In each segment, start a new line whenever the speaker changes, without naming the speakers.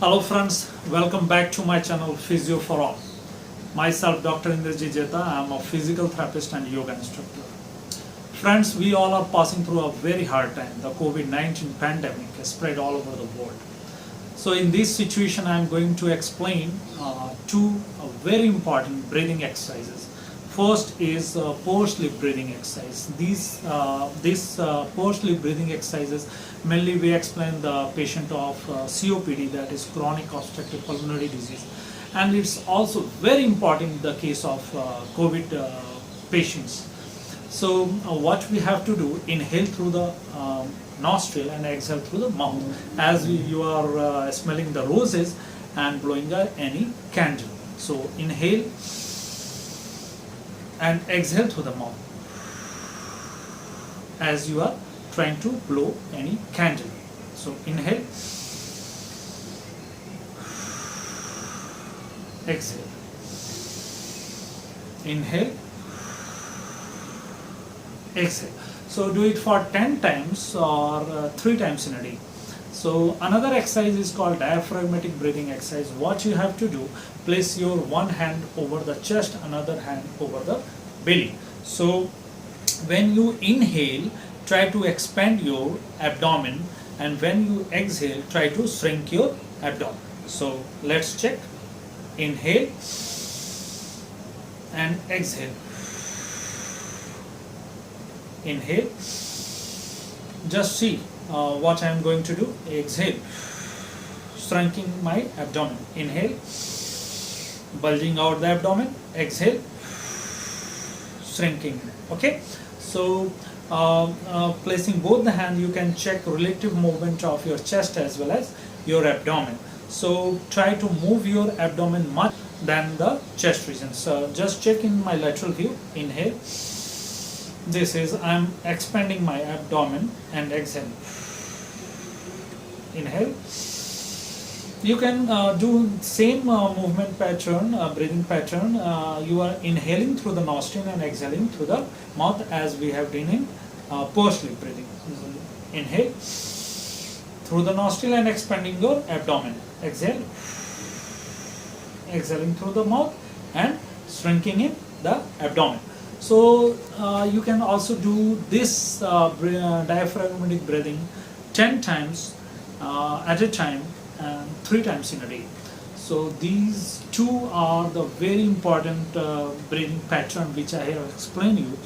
Hello friends, welcome back to my channel Physio for All. Myself Dr. Indrajit Jeta, I am a physical therapist and yoga instructor. Friends, we all are passing through a very hard time. The COVID-19 pandemic has spread all over the world. So in this situation I am going to explain two very important breathing exercises. First is pursed lip breathing exercise. These pursed lip breathing exercises mainly we explain the patient of COPD, that is chronic obstructive pulmonary disease, and it's also very important in the case of COVID patients. So what we have to do, inhale through the nostril and exhale through the mouth, as you are smelling the roses and blowing any candle. So inhale and exhale through the mouth as you are trying to blow any candle. So inhale, exhale, inhale, exhale. So do it for 10 times or 3 times in a day. So another exercise is called diaphragmatic breathing exercise. What you have to do, place your one hand over the chest, another hand over the belly. So when you inhale, try to expand your abdomen, and when you exhale, try to shrink your abdomen. So let's check. Inhale and exhale. Inhale. Just see what I am going to do. Exhale, shrinking my abdomen. Inhale, bulging out the abdomen. Exhale, shrinking. Okay, so placing both the hands, you can check relative movement of your chest as well as your abdomen. So try to move your abdomen much than the chest region. So just check in my lateral view. Inhale, this is I am expanding my abdomen, and exhale. Inhale. You can do same movement pattern, breathing pattern. You are inhaling through the nostril and exhaling through the mouth, as we have done in pursed lip breathing. Inhale through the nostril and expanding your abdomen. Exhale, exhaling through the mouth and shrinking in the abdomen. So you can also do this diaphragmatic breathing 10 times at a time and 3 times in a day. So these two are the very important breathing pattern which I have explained you.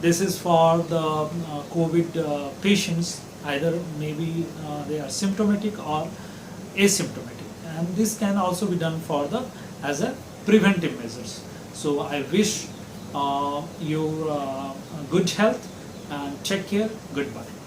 This is for the COVID patients, either maybe they are symptomatic or asymptomatic, and this can also be done for the as a preventive measures. So I wish your good health, and take care. Goodbye.